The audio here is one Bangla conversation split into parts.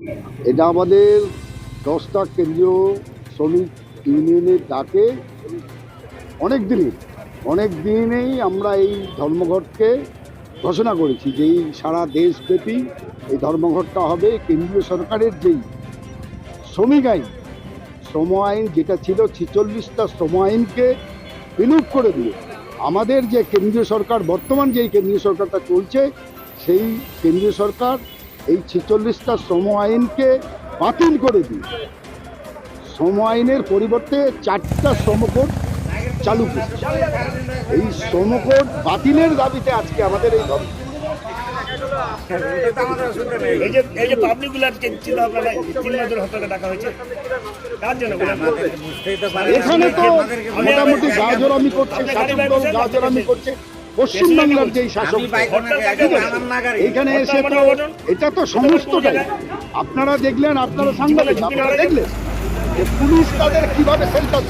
এটা আমাদের 10টা কেন্দ্রীয় শ্রমিক ইউনিয়নের ডাকে অনেক দিনেই আমরা এই ধর্মঘটকে ঘোষণা করেছি যে এই সারা দেশব্যাপী এই ধর্মঘটটা হবে। কেন্দ্রীয় সরকারের যেই শ্রম আইন যেটা ছিল 46টা শ্রম আইনকে বিলুপ্ত করে দিয়ে আমাদের যে কেন্দ্রীয় সরকার, বর্তমান যেই কেন্দ্রীয় সরকারটা চলছে, সেই কেন্দ্রীয় সরকার এই 46টা শ্রম আইনকে বাতিল করে দিয়ে শ্রম আইনের পরিবর্তে 4টা শ্রম কোড চালু করছে। এই শ্রম কোড বাতিলের দাবিতে আজকে আমাদের এই ধর্ম। এখানে তো মোটামুটি গাজরামি করছে, গাজরামি করছে পশ্চিমবাংলার যেই শাসক। এইখানে এসে তো এটা তো সমস্তটাই আপনারা দেখলেন, আপনারা সাংবাদিক, আপনারা দেখলেন যে পুলিশ তাদের কিভাবে সেন্টার,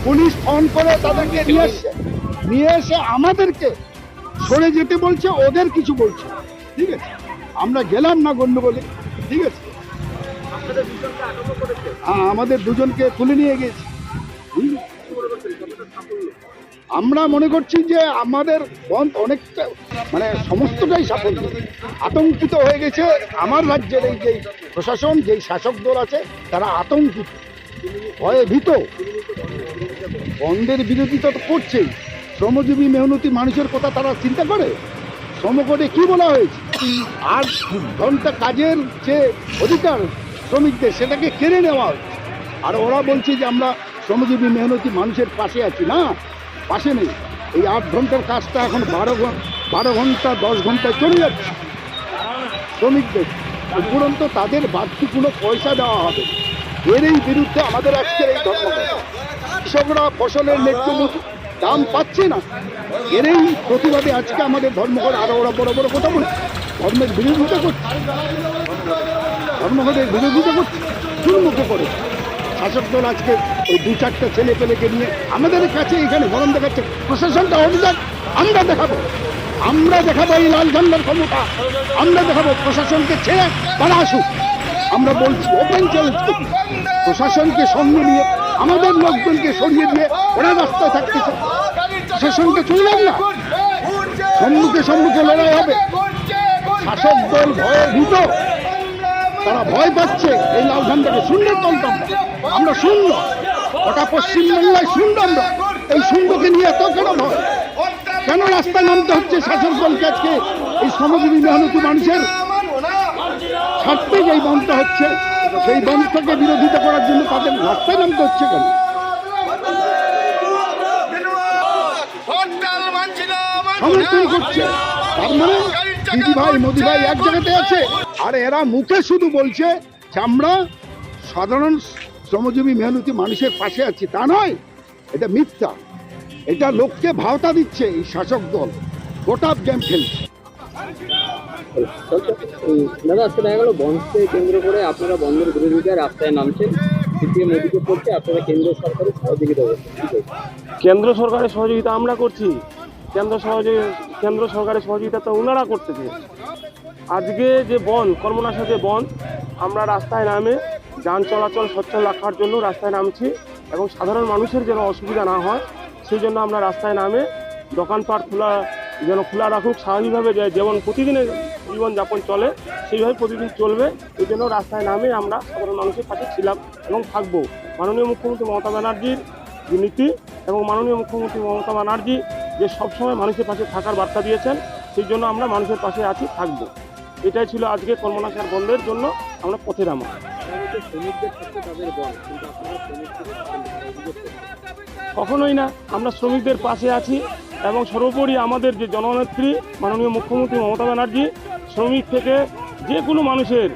পুলিশ ফোন করে তাদেরকে নিয়ে এসে আমাদেরকে সরে যেতে বলছে, ওদের কিছু বলছে। ঠিক আছে, আমরা গেলাম না গন্ডগোলে। ঠিক আছে, হ্যাঁ, আমাদের দুজনকে তুলে নিয়ে গেছি। আমরা মনে করছি যে আমাদের বন্ধ অনেকটা মানে সমস্তটাই সাফল্য। আতঙ্কিত হয়ে গেছে আমার রাজ্যের এই যে প্রশাসন, যেই শাসক দল আছে, তারা আতঙ্কিত, ভয়ে ভীত। বন্ধের বিরোধিতা তো করছেই, শ্রমজীবী মেহনতি মানুষের কথা তারা চিন্তা করে। শ্রমকোডে কি বলা হয়েছে, 8 ঘন্টা কাজের যে অধিকার শ্রমিকদের, সেটাকে কেড়ে নেওয়া হচ্ছে। আর ওরা বলছে যে আমরা শ্রমজীবী মেহনতি মানুষের পাশে আছি। না, পাশে নেই। এই 8 ঘন্টার কাজটা এখন 12 ঘন্টা 10 ঘন্টায় চলে যাচ্ছে শ্রমিকদের। উপরন্ত তাদের বাড়তি কোনো পয়সা দেওয়া হবে, এর এই বিরুদ্ধে আমাদের আজকের এই ধর্মঘট। কৃষকরা ফসলের ন্যায্য দাম পাচ্ছে না, এর এই প্রতিবাদে আজকে আমাদের ধর্মঘট। আরো ওরা বড় বড় কথা বলছে, ধর্মের বিরোধিতা করছে, ধর্মঘটের বিরোধিতা করছে, দুর্মুখে করে শাসক দল। আজকে ওই 2-4টা ছেলে পেলেকে নিয়ে আমাদের কাছে এখানে গরম দেখাচ্ছে। প্রশাসনটা অভিযান আমরা দেখাবো এই লাল ঝান্ডার ক্ষমতা, আমরা দেখাবো। প্রশাসনকে ছেড়ে তারা আসুক, আমরা বলছি, ওপেন চ্যালেঞ্জ করি। প্রশাসনকে সঙ্গে নিয়ে আমাদের লোকজনকে সরিয়ে দিয়ে ওরা রাস্তায় থাকতেছে, প্রশাসনকে চললাম না, সম্মুখে লড়াই হবে। শাসক দল ভয়ে ভীত, তারা ভয় পাচ্ছে। এই লাল ঝান্ডাকে শূন্য তলতাম আমরা, শূন্য। ওটা পশ্চিমবাংলায় শূন্য। আমরা এই শূন্যকে নিয়ে এত কেন ভয়, কেন রাস্তায় নামতে হচ্ছে শাসক দলকে? আজকে এই শ্রমজীবী মেহনতি মানুষের স্বার্থে যেই বন্ধটা হচ্ছে, সেই বন্ধটাকে বিরোধিতা করার জন্য তাদের রাস্তায় নামতে হচ্ছে কেন? সমর্থন করছে, তার মানে দিদি ভাই মোদি ভাই এক জায়গাতে আছে। আর এরা মুখে শুধু বলছে যে আমরা সাধারণ শ্রমজীবী মেহনতি মানুষের পাশে আছি, তা নয়, এটা মিথ্যা। এটা লোককে ভাওতা দিচ্ছে এই শাসক দল, গোটা গেম খেলছে। দাদা, আজকে দেখা গেল বন্ধকে কেন্দ্র করে আপনারা বন্ধের বিরোধিতায় রাস্তায় নামছেন, সিপিএম অভিযোগ করছে আপনারা কেন্দ্র সরকারের সহযোগিতা করছেন। কেন্দ্র সরকারের সহযোগিতা আমরা করছি, কেন্দ্র সরকারের সহযোগিতা তো ওনারা করতেছে। আজকে যে বন্ধ, কর্মনাশা যে বন্ধ, আমরা রাস্তায় নামে যান চলাচল সচ্ছল রাখার জন্য রাস্তায় নামছি, এবং সাধারণ মানুষের যেন অসুবিধা না হয় সেই জন্য আমরা রাস্তায় নামে দোকানপাট খোলা রাখুক, স্বাভাবিকভাবে যেমন প্রতিদিনের জীবনযাপন চলে সেইভাবে প্রতিদিন চলবে। এই জন্য রাস্তায় নামে আমরা সাধারণ মানুষের পাশে ছিলাম এবং থাকবো। মাননীয় মুখ্যমন্ত্রী মমতা ব্যানার্জির যে নীতি এবং মাননীয় মুখ্যমন্ত্রী মমতা ব্যানার্জি যে সবসময় মানুষের পাশে থাকার বার্তা দিয়েছেন, সেই জন্য আমরা মানুষের পাশে আছি, থাকবো। এটাই ছিল আজকে কর্মনাশার বন্ধের জন্য আমরা পথে নামা। কখনোই না, আমরা শ্রমিকদের পাশে আছি, এবং সর্বোপরি আমাদের যে জননেত্রী মাননীয় মুখ্যমন্ত্রী মমতা ব্যানার্জি, শ্রমিক থেকে যে কোনো মানুষের,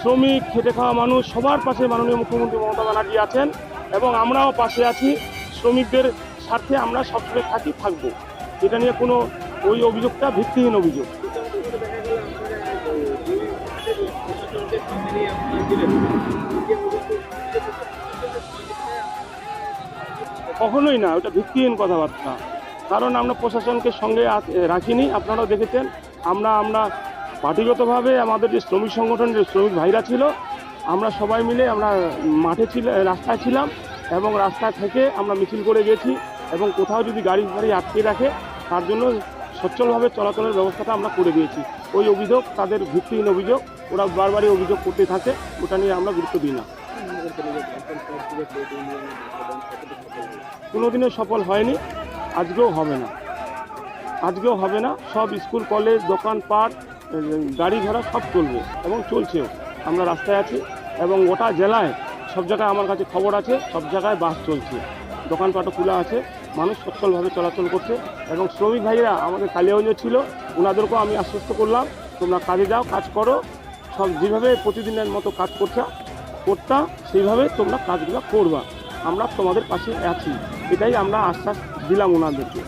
শ্রমিক খেটে খাওয়া মানুষ সবার পাশে মাননীয় মুখ্যমন্ত্রী মমতা ব্যানার্জি আছেন, এবং আমরাও পাশে আছি। শ্রমিকদের স্বার্থে আমরা সবসময় থাকবো। এটা নিয়ে কোনো ওই অভিযোগটা ভিত্তিহীন অভিযোগ। কখনোই না, ওটা ভিত্তিহীন কথাবার্তা। কারণ আমরা প্রশাসনকে সঙ্গে রাখিনি, আপনারাও দেখেছেন। আমরা পার্টিগতভাবে আমাদের যে শ্রমিক সংগঠনের যে শ্রমিক ভাইরা ছিল, আমরা সবাই মিলে আমরা মাঠে রাস্তায় ছিলাম এবং রাস্তা থেকে আমরা মিছিল করে গেছি এবং কোথাও যদি গাড়ি ফাড়ি আটকে রাখে তার জন্য সচ্ছলভাবে চলাচলের ব্যবস্থাটা আমরা করে দিয়েছি। ওই অভিযোগ তাদের ভিত্তিহীন অভিযোগ, ওরা বারবারই অভিযোগ করতে থাকে, ওটা নিয়ে আমরা গুরুত্ব দিই না। কোনোদিনও সফল হয়নি, আজকেও হবে না, আজকেও হবে না। সব স্কুল কলেজ দোকানপাট গাড়ি ঘোড়া সব চলবে এবং চলছেও। আমরা রাস্তায় আছি এবং গোটা জেলায় সব জায়গায় আমার কাছে খবর আছে, সব জায়গায় বাস চলছে, দোকানপাটও খোলা আছে, মানুষ সচ্ছলভাবে চলাচল করছে। এবং শ্রমিক ভাইরা আমাদের কালিয়াগঞ্জ ছিল, ওনাদেরকেও আমি আশ্বস্ত করলাম তোমরা কাজে যাও, কাজ করো, সব যেভাবে প্রতিদিনের মতো কাজ করতা সেইভাবে তোমরা কাজগুলো করবা, আমরা তোমাদের পাশে আছি, এটাই আমরা আশ্বাস দিলাম ওনাদেরকে।